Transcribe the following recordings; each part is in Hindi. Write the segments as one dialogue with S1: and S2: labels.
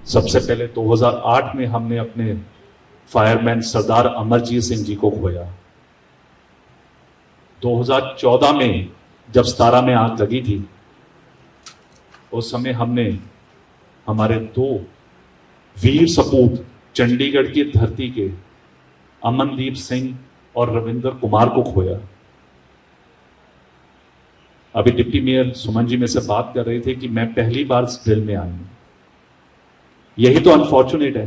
S1: सबसे पहले 2008 में हमने अपने फायरमैन सरदार अमरजीत सिंह जी को खोया। 2014 में जब 17 में आग लगी थी, उस समय हमने हमारे 2 वीर सपूत चंडीगढ़ की धरती के अमनदीप सिंह और रविंद्र कुमार को खोया। अभी डिप्टी मेयर सुमन जी में से बात कर रहे थे कि मैं पहली बार इस ड्रिल में आई हूं। यही तो अनफॉर्चुनेट है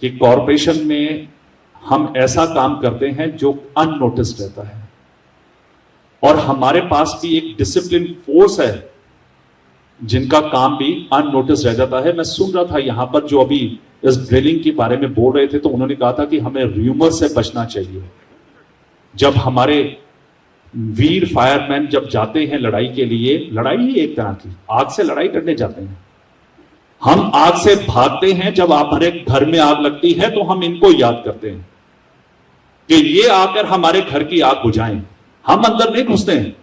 S1: कि कॉरपोरेशन में हम ऐसा काम करते हैं जो अननोटिस्ड रहता है, और हमारे पास भी एक डिसिप्लिन फोर्स है जिनका काम भी अननोटिस्ड रह जाता है। मैं सुन रहा था यहां पर जो अभी इस ड्रिलिंग के बारे में बोल रहे थे, तो उन्होंने कहा था कि हमें र्यूमर से बचना चाहिए। जब हमारे वीर फायरमैन जब जाते हैं लड़ाई के लिए, लड़ाई ही एक तरह की आग से लड़ाई करने जाते हैं, हम आग से भागते हैं। जब हमारे घर में आग लगती है तो हम इनको याद करते हैं कि ये आकर हमारे घर की आग बुझाएं। हम अंदर नहीं घुसते हैं,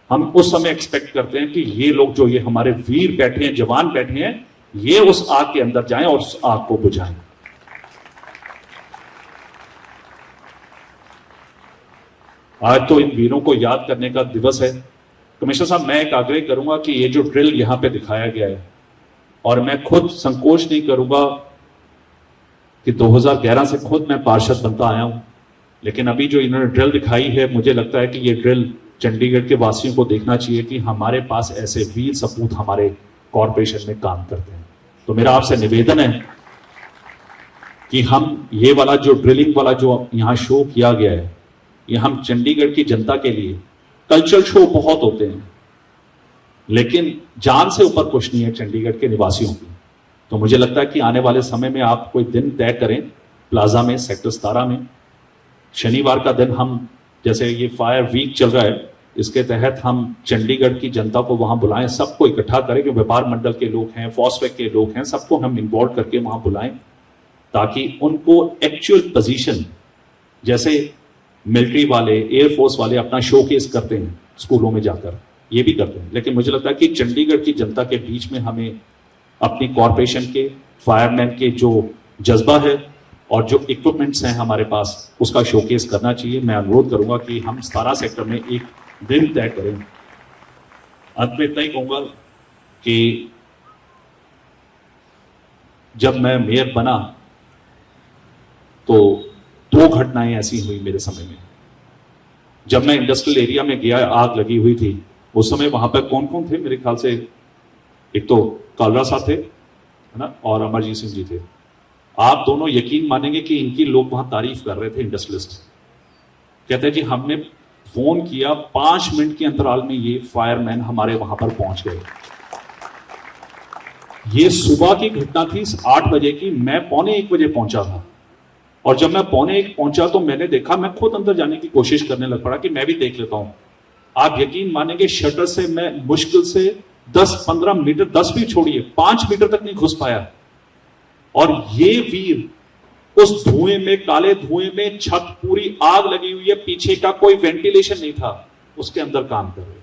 S1: हम उस समय एक्सपेक्ट करते हैं कि ये लोग जो ये हमारे वीर बैठे हैं, जवान बैठे हैं, ये उस आग के अंदर जाएं और उस आग को बुझाएं। आज तो इन वीरों को याद करने का दिवस है। कमिश्नर साहब, मैं एक आग्रह करूंगा कि ये जो ड्रिल यहां पे दिखाया गया है, और मैं खुद संकोच नहीं करूंगा कि 2011 से खुद मैं पार्षद बनता आया हूं, लेकिन अभी जो इन्होंने ड्रिल दिखाई है, मुझे लगता है कि ये ड्रिल चंडीगढ़ के वासियों को देखना चाहिए कि हमारे पास ऐसे वीर सपूत हमारे कॉरपोरेशन में काम करते हैं। तो मेरा आपसे निवेदन है कि हम ये वाला जो ड्रिलिंग वाला जो यहां शो किया गया है, ये हम चंडीगढ़ की जनता के लिए, कल्चरल शो बहुत होते हैं लेकिन जान से ऊपर कुछ नहीं है चंडीगढ़ के निवासियों की। तो मुझे लगता है कि आने वाले समय में आप कोई दिन तय करें प्लाजा में, सेक्टर 17 में, शनिवार का दिन हम, जैसे ये फायर वीक चल रहा है, इसके तहत हम चंडीगढ़ की जनता को वहां बुलाएं, सबको इकट्ठा करें, कि व्यापार मंडल के लोग हैं, फॉस्फेक के लोग हैं, सबको हम इन्वॉल्व करके वहां बुलाएं, ताकि उनको एक्चुअल पोजीशन, जैसे मिलिट्री वाले, एयरफोर्स वाले अपना शोकेस करते हैं स्कूलों में जाकर, ये भी करते हैं, लेकिन मुझे लगता है कि चंडीगढ़ की जनता के बीच में हमें अपनी कॉरपोरेशन के फायरमैन के जो जज्बा है और जो इक्विपमेंट्स हैं हमारे पास, उसका शोकेस करना चाहिए। मैं अनुरोध करूंगा कि हम 17 सेक्टर में एक दिन तय करें। अंत में इतना ही कहूंगा कि जब मैं मेयर बना तो 2 घटनाएं ऐसी हुई मेरे समय में। जब मैं इंडस्ट्रियल एरिया में गया, आग लगी हुई थी, उस समय वहां पर कौन कौन थे? मेरे ख्याल से एक तो कालरा साहब थे, है ना, और अमरजीत सिंह जी थे। आप दोनों यकीन मानेंगे कि इनकी लोग वहां तारीफ कर रहे थे, इंडस्ट्रियलिस्ट कहते हैं जी हमने फोन किया, 5 मिनट के अंतराल में ये फायरमैन हमारे वहां पर पहुंच गए। ये सुबह की घटना थी, 8 बजे की। मैं 12:45 बजे पहुंचा था, और जब मैं 12:45 पहुंचा तो मैंने देखा, मैं खुद अंदर जाने की कोशिश करने लग पड़ा कि मैं भी देख लेता हूं। आप यकीन मानेंगे, शटर से मैं मुश्किल से 10-15 मीटर, 10 भी छोड़िए, 5 मीटर तक नहीं घुस पाया। और ये वीर उस धुएं में, काले धुएं में, छत पूरी आग लगी हुई है, पीछे का कोई वेंटिलेशन नहीं था, उसके अंदर काम कर रहे थे।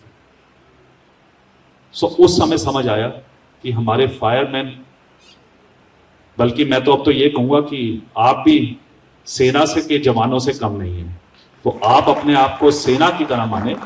S1: उस समय समझ आया कि हमारे फायरमैन, बल्कि मैं तो अब तो ये कहूंगा कि आप भी सेना से के जवानों से कम नहीं है। तो आप अपने आप को सेना की तरह माने,